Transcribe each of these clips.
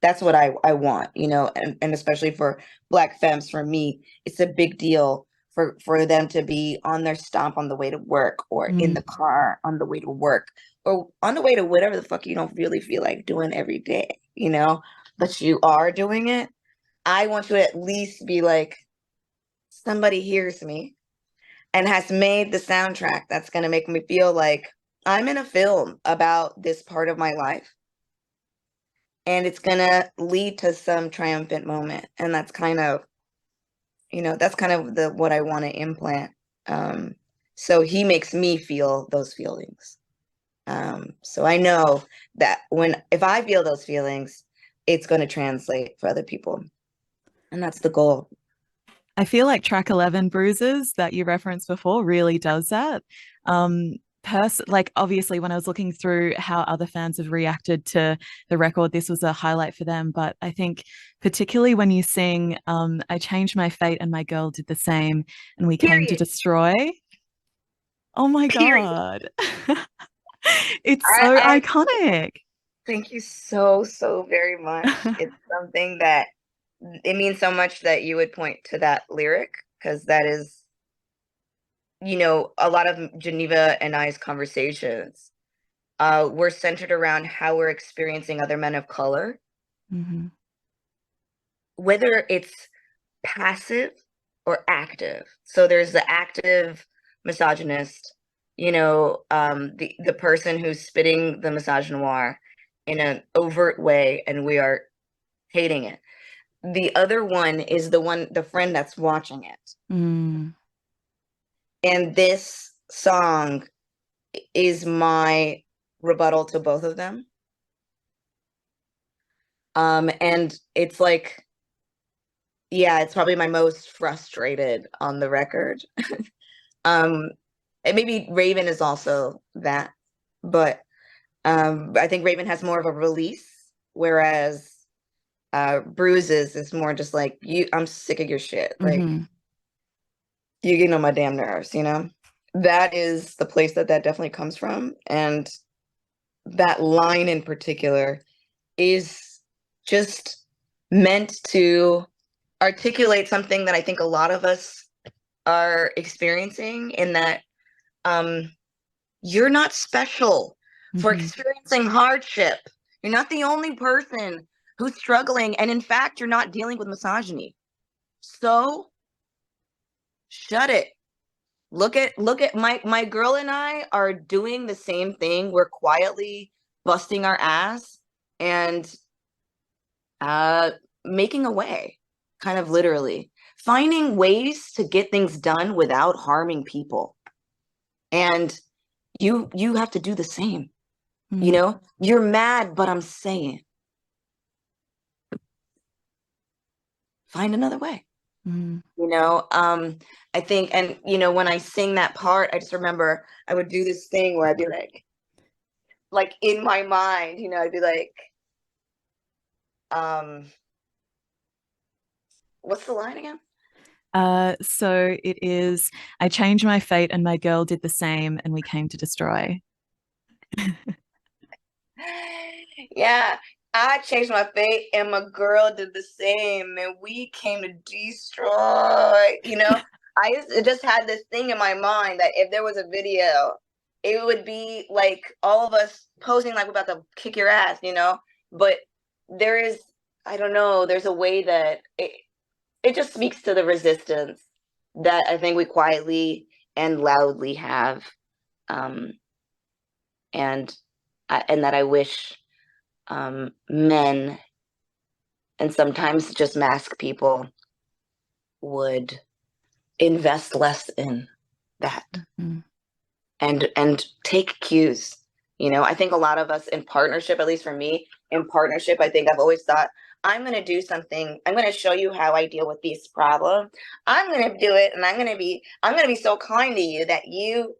that's what I want, you know, and especially for Black femmes, for me, it's a big deal for them to be on their stomp on the way to work, or in Mm. the car on the way to work, or on the way to whatever the fuck you don't really feel like doing every day, you know, but you are doing it. I want to at least be like, somebody hears me and has made the soundtrack that's going to make me feel like I'm in a film about this part of my life, and it's going to lead to some triumphant moment. And that's kind of, you know, that's kind of the what I want to implant. Um, so he makes me feel those feelings. So I know that if I feel those feelings, it's going to translate for other people, and that's the goal. I feel like track 11, Bruises, that you referenced before, really does that. Like obviously when I was looking through how other fans have reacted to the record, this was a highlight for them. But I think particularly when you sing, I changed my fate and my girl did the same, and we came to Period. destroy. Oh my Period. God. It's so I iconic. thank you so very much. It's something that it means so much that you would point to that lyric, because that is, you know, a lot of Geneva and I's conversations were centered around how we're experiencing other men of color, Mhm. whether it's passive or active. So there's the active misogynist, you know, the person who's spitting the misogynoir in an overt way, and we are hating it. The other one is the friend that's watching it. Mm. And this song is my rebuttal to both of them. And it's like, yeah, it's probably my most frustrated on the record. Um, and maybe Raven is also that, but I think Raven has more of a release, whereas Bruises is more just like, I'm sick of your shit. Like, Hmm. you getting on my damn nerves, you know? That is the place that definitely comes from. And that line in particular is just meant to articulate something that I think a lot of us are experiencing, in that um, you're not special for Hmm. experiencing hardship. You're not the only person who's struggling. And in fact, you're not dealing with misogyny. So shut it. Look at my girl and I are doing the same thing. We're quietly busting our ass and uh making a way, kind of literally. Finding ways to get things done without harming people. And you have to do the same. You Mm. know, you're mad, but I'm saying, find another way. Mm. You know, I think, and you know, when I sing that part, I just remember I would do this thing where I'd be like in my mind, you know, I'd be like, um, what's the line again? So it is, I changed my fate and my girl did the same, and we came to destroy. Yeah, I changed my fate and my girl did the same, and we came to destroy. You know, just had this thing in my mind that if there was a video, it would be like all of us posing like we're about to kick your ass, you know? But there is, I don't know, there's a way that it just speaks to the resistance that I think we quietly and loudly have. Um, and and that I wish men, and sometimes just mask people, would invest less in that, Mm. and take cues. You know, I think a lot of us in partnership, at least for me, in partnership, I think I've always thought, I'm going to do something. I'm going to show you how I deal with this problem. I'm going to do it, and I'm going to be so kind to you that you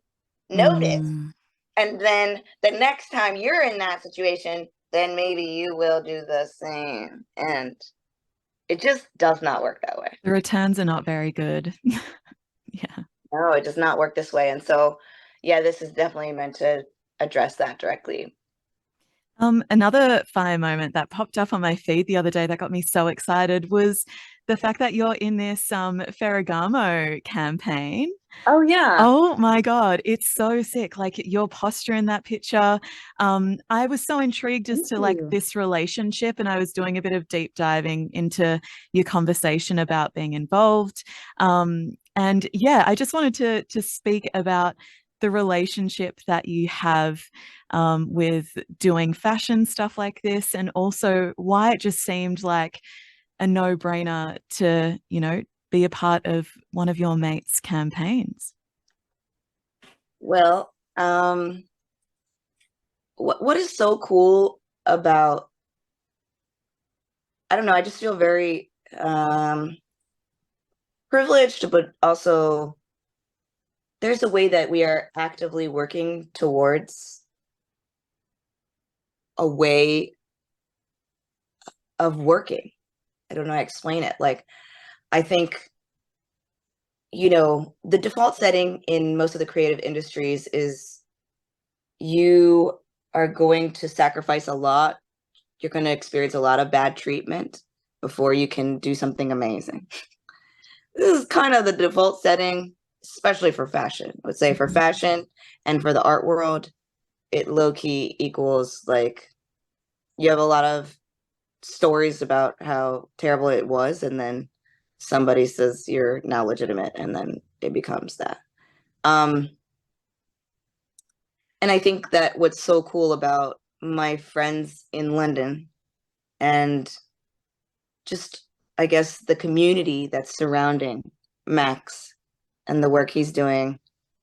notice. Mm. And then the next time you're in that situation, then maybe you will do the same. And it just does not work that way. The returns are not very good. Yeah. No, it does not work this way. And so, yeah, this is definitely meant to address that directly. Another fire moment that popped up on my feed the other day that got me so excited was the fact that you're in this Ferragamo campaign. Oh yeah. Oh my God, it's so sick. Like your posture in that picture. I was so intrigued as Thank to like you. this relationship, and I was doing a bit of deep diving into your conversation about being involved. And yeah, I just wanted to speak about the relationship that you have with doing fashion stuff like this, and also why it just seemed like a no-brainer to, be a part of one of your mates' campaigns. Well, what is so cool about, I don't know, I just feel very privileged, but also there's a way that we are actively working towards a way of working. I don't know how to explain it. Like, I think, the default setting in most of the creative industries is you are going to sacrifice a lot. You're going to experience a lot of bad treatment before you can do something amazing. This is kind of the default setting, especially for fashion. I would say for fashion and for the art world, it low key equals like you have a lot of stories about how terrible it was, and then somebody says you're now legitimate, and then it becomes that. Um, and I think that what's so cool about my friends in London and just, I guess, the community that's surrounding Max and the work he's doing,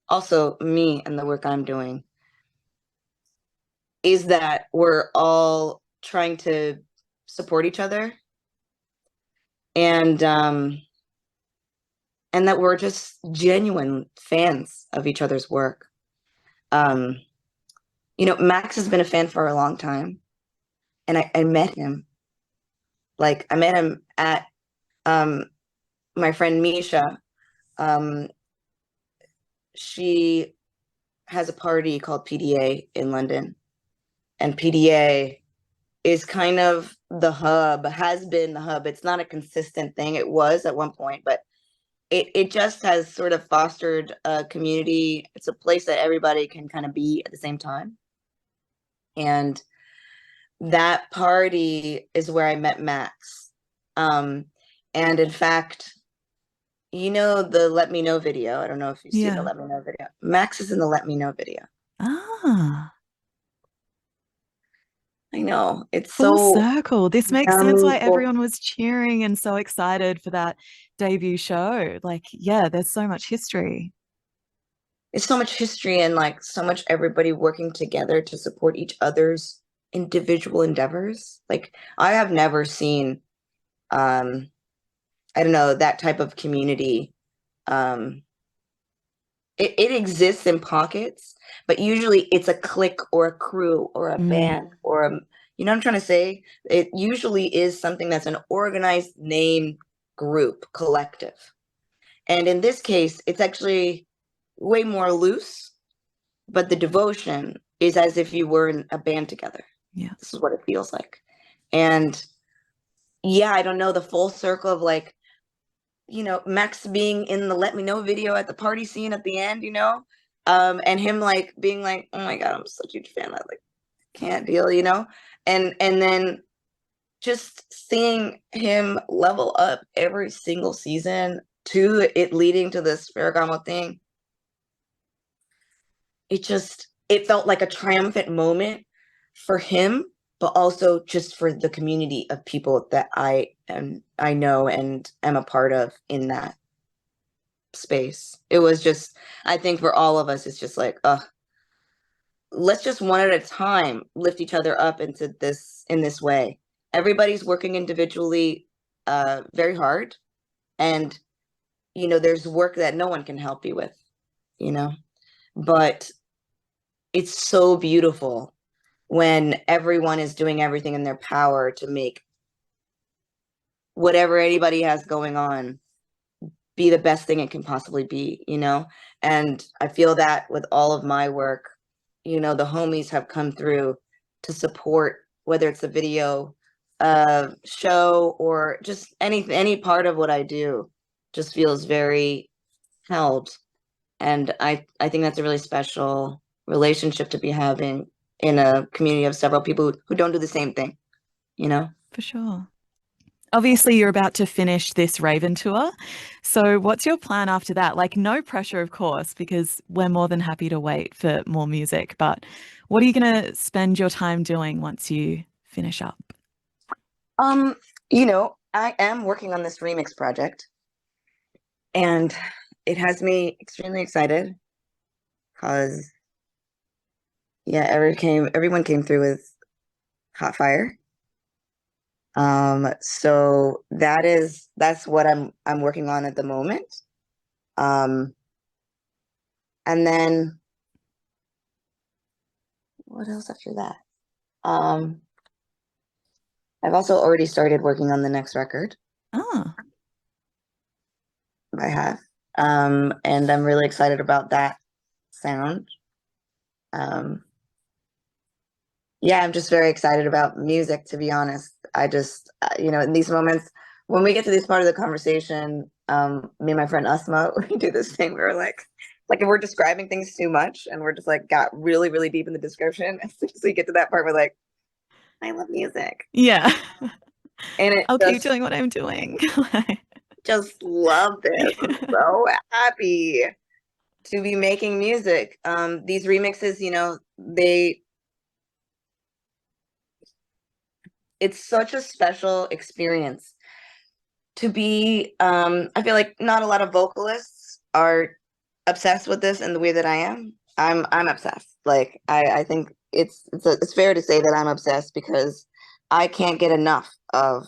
also me and the work I'm doing, is that we're all trying to support each other, and that we're just genuine fans of each other's work. Um, Max has been a fan for a long time, and I met him. Like I met him at um, my friend Misha. Um, she has a party called PDA in London, and PDA is kind of the hub, has been the hub. It's not a consistent thing. It was at one point, but it just has sort of fostered a community. It's a place that everybody can kind of be at the same time. And that party is where I met Max. Um, and in fact, the Let Me Know video. I don't know if you've seen the Yeah. Let Me Know video. Max is in the Let Me Know video. Ah, I know. It's full so circle. This makes sense why meaningful. everyone was cheering and so excited for that debut show. Like, yeah, there's so much history. It's so much history and like so much everybody working together to support each other's individual endeavors. Like I have never seen I don't know, that type of community. Um it exists in pockets, but usually it's a clique or a crew or a Mm, band or you know what I'm trying to say? It usually is something that's an organized name group, collective. And in this case, it's actually way more loose, but the devotion is as if you were in a band together. yeah. This is what it feels like. And yeah, I don't know, the full circle of like, Max being in the Let Me Know video at the party scene at the end, and him like being like, oh my God, I'm such a huge fan. I like can't deal, and then just seeing him level up every single season to it leading to this Ferragamo thing. It felt like a triumphant moment for him, but also just for the community of people that I know and am a part of in that space. It was just, I think for all of us, it's just like, let's just one at a time lift each other up into this in this way. Everybody's working individually very hard, and there's work that no one can help you with, you know, but it's so beautiful when everyone is doing everything in their power to make whatever anybody has going on be the best thing it can possibly be. And I feel that with all of my work, the homies have come through to support, whether it's a video, show, or just any part of what I do, just feels very held. And I think that's a really special relationship to be having in a community of several people who don't do the same thing, you know? For sure. Obviously, you're about to finish this Raven tour. So, what's your plan after that? Like, no pressure, of course, because we're more than happy to wait for more music. But what are you going to spend your time doing once you finish up? Um, I am working on this remix project, and it has me extremely excited because yeah, everyone came through with hot fire. So that's what I'm working on at the moment. Um, and then what else after that? Um, I've also already started working on the next record Ah, I have. And I'm really excited about that sound. Um, yeah, I'm just very excited about music, to be honest. I just, in these moments, when we get to this part of the conversation, me and my friend Asma, we do this thing where like if we're describing things too much and we're just like got really, really deep in the description, as soon as we get to that part, we're like, I love music. yeah. And it I'll keep doing what I'm doing. just love this. I'm so happy to be making music. These remixes, it's such a special experience to be. I feel like not a lot of vocalists are obsessed with this in the way that I am. I'm obsessed. Like I think it's fair to say that I'm obsessed because I can't get enough of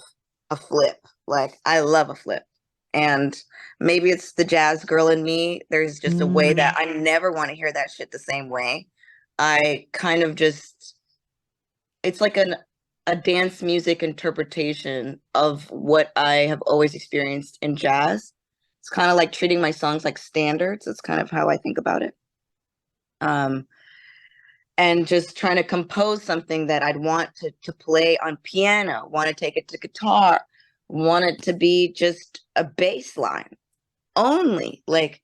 a flip. Like I love a flip. And maybe it's the jazz girl in me. There's just a way that I never want to hear that shit the same way. I kind of just it's like a dance music interpretation of what I have always experienced in jazz. It's kind of like treating my songs like standards. It's kind of how I think about it. Um, and just trying to compose something that I'd want to play on piano, want to take it to guitar, want it to be just a bass line only. Like,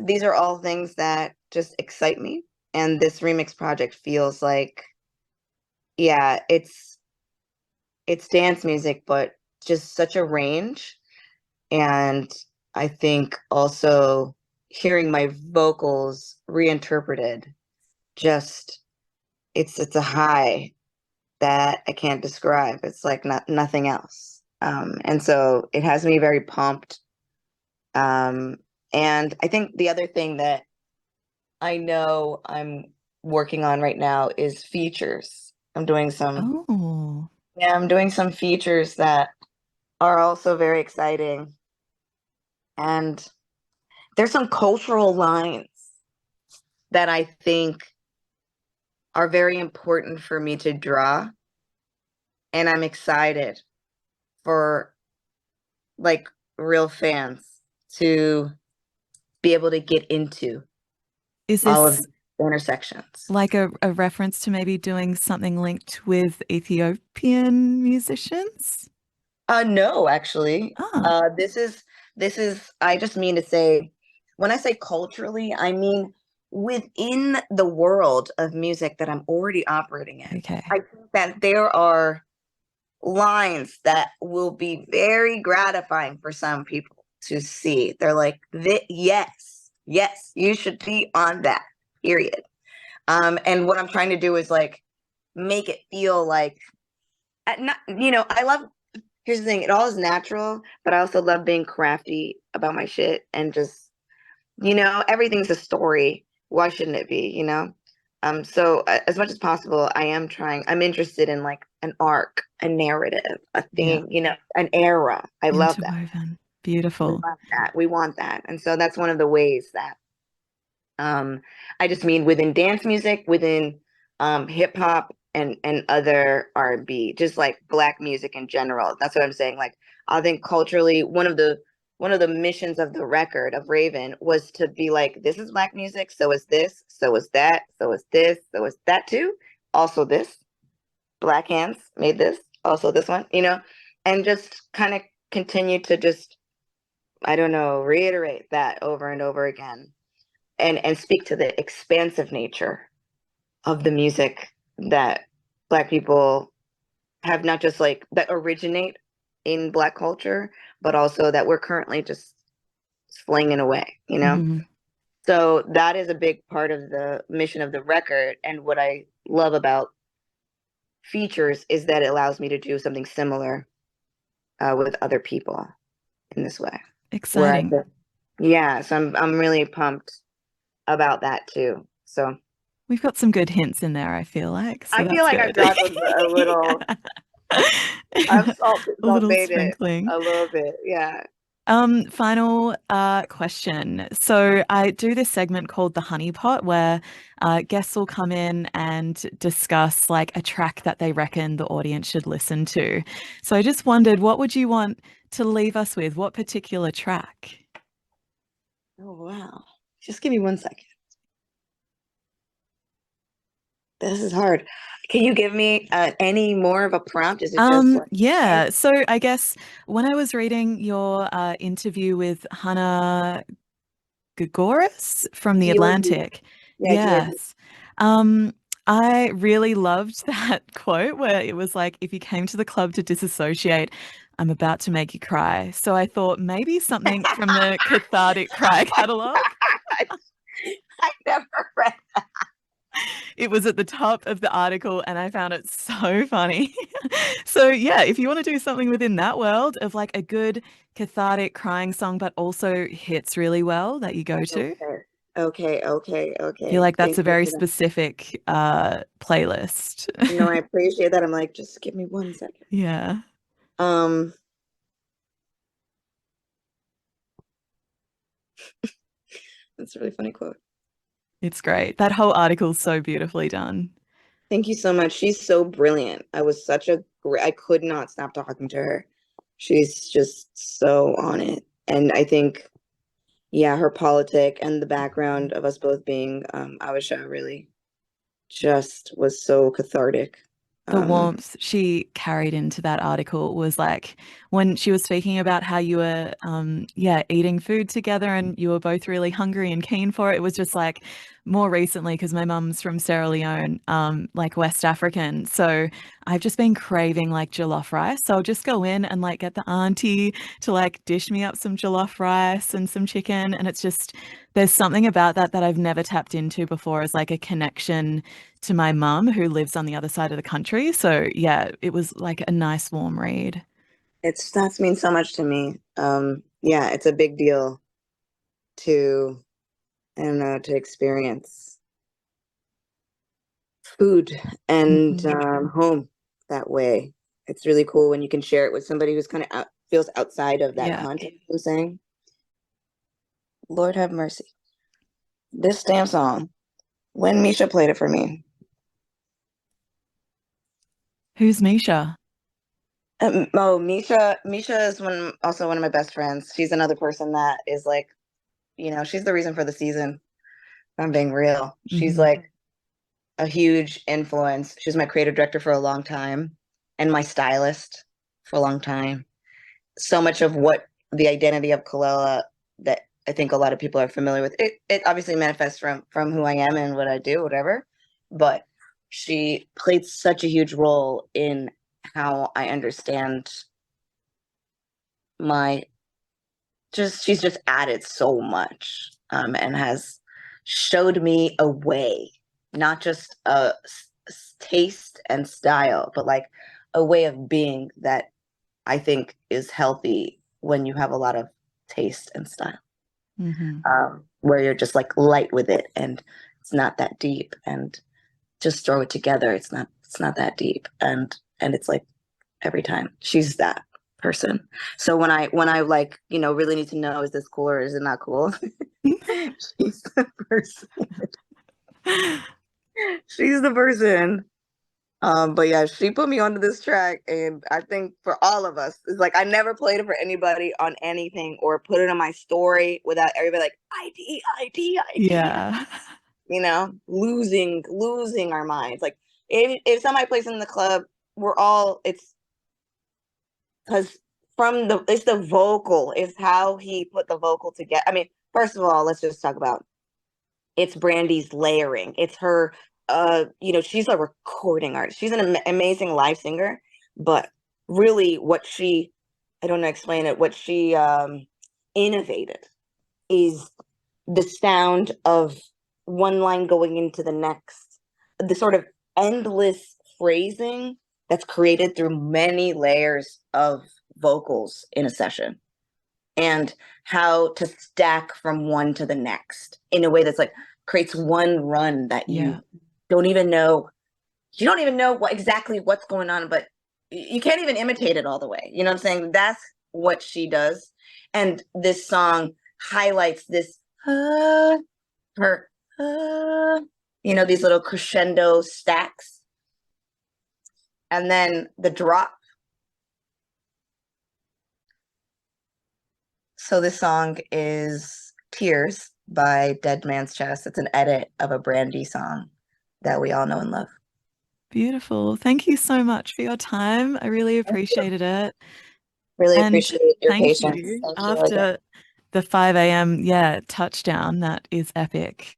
these are all things that just excite me. And this remix project feels like, yeah, it's dance music, but just such a range. And I think also hearing my vocals reinterpreted, just it's a high that I can't describe. It's like nothing else. And so it has me very pumped. And I think the other thing that I know I'm working on right now is features. Oh, Yeah, I'm doing some features that are also very exciting. And there's some cultural lines that I think are very important for me to draw. And I'm excited for like real fans to be able to get into is all of this the intersections. like a reference to maybe doing something linked with Ethiopian musicians? No, actually. Ah, This is I just mean to say when I say culturally, I mean within the world of music that I'm already operating in. okay. I think that there are lines that will be very gratifying for some people to see. They're like, yes, yes, you should be on that, period. And what I'm trying to do is like make it feel like, not, I love, here's the thing, it all is natural, but I also love being crafty about my shit and just, everything's a story. Why shouldn't it be, So as much as possible, I'm interested in like an arc, a narrative, a Yeah. thing, an era. I love that. Interwoven. We Beautiful. want that. We want that. And so that's one of the ways that um I just mean within dance music, within hip hop and other R&B, just like black music in general. That's what I'm saying. Like I think culturally one of the missions of the record of Raven was to be like, this is black music, so is this, so is that, so is this, so is that too. also this. Black hands made this, also this one, and just kind of continue to just, I don't know, reiterate that over and over again, and speak to the expansive nature of the music that Black people have, not just like that originate in Black culture, but also that we're currently just flinging away, So that is a big part of the mission of the record. And what I love about features is that it allows me to do something similar with other people in this way. Exciting. Yeah, so I'm really pumped about that too. So we've got some good hints in there, I feel like. So I feel that's like I've good. dropped a little. I've A little made it sprinkling. a little bit. Yeah. Final question. So I do this segment called the Honey Pot where guests will come in and discuss like a track that they reckon the audience should listen to. So I just wondered, what would you want to leave us with? What particular track? Oh, wow. Just give me 1 second. This is hard. Can you give me any more of a prompt? Is it just like, yeah. So I guess when I was reading your interview with Hannah Gregoris from The Georgie? Atlantic. Yeah, Georgie. Yes. I really loved that quote where it was like, if you came to the club to disassociate, I'm about to make you cry. So I thought maybe something from the Cathartic Cry catalog. I never read. It was at the top of the article and I found it so funny. So yeah, if you want to do something within that world of like a good cathartic crying song, but also hits really well that you go to. Okay. Feel like that's Thank a you very for that. specific playlist. No, I appreciate that. I'm like, just give me 1 second. Yeah, Um, that's a really funny quote. it's great. That whole article's so beautifully done. Thank you so much. She's so brilliant. I was such a great, I could not stop talking to her. She's just so on it. And I think, yeah, her politic and the background of us both being Awisha really just was so cathartic. The Um, warmth she carried into that article was like when she was speaking about how you were yeah, eating food together and you were both really hungry and keen for it. It was just like more recently because my mum's from Sierra Leone, like West African, so I've just been craving like jollof rice, so I'll just go in and like get the auntie to like dish me up some jollof rice and some chicken, and it's just there's something about that that I've never tapped into before as like a connection to my mum who lives on the other side of the country. So yeah, it was like a nice warm read. that means so much to me. Yeah, it's a big deal to, I don't know, to experience food and Mhm. home that way. It's really cool when you can share it with somebody who's kind of feels outside of that Yeah. context. I'm saying, Lord have mercy. This damn song, when Misha played it for me. Who's Misha? Oh, Misha is also one of my best friends. She's another person that is like, she's the reason for the season. If I'm being real. She's Mhm. like a huge influence. She was my creative director for a long time and my stylist for a long time. So much of what the identity of Kelela that I think a lot of people are familiar with, it obviously manifests from who I am and what I do, whatever. But she played such a huge role in how I understand my she's just added so much and has showed me a way, not just a taste and style, but like a way of being that I think is healthy when you have a lot of taste and style, Mhm. where you're just like light with it and it's not that deep, and just throw it together. It's not that deep, and it's like every time she's that person. So when I like, really need to know, is this cool or is it not cool? She's the person. She's the person. But yeah, she put me onto this track, and I think for all of us, it's like I never played it for anybody on anything or put it on my story without everybody like ID, ID, ID. Yeah. Losing our minds. Like if somebody plays in the club, it's because it's the vocal, is how he put the vocal together. I mean, first of all, let's just talk about it's Brandy's layering. It's her, she's a recording artist. She's an amazing live singer, but really I don't know, explain it, what she innovated is the sound of one line going into the next, the sort of endless phrasing that's created through many layers of vocals in a session, and how to stack from one to the next in a way that's like creates one run that don't even know you don't even know exactly what's going on, but you can't even imitate it all the way. You know what I'm saying? That's what she does. And this song highlights this, her, these little crescendo stacks. And then the drop. So this song is Tears by Dead Man's Chest. It's an edit of a Brandy song that we all know and love. Beautiful. Thank you so much for your time. I really appreciated it. Really And appreciate your thank patience. you Thank you again. after the 5 a.m. touchdown. That is epic.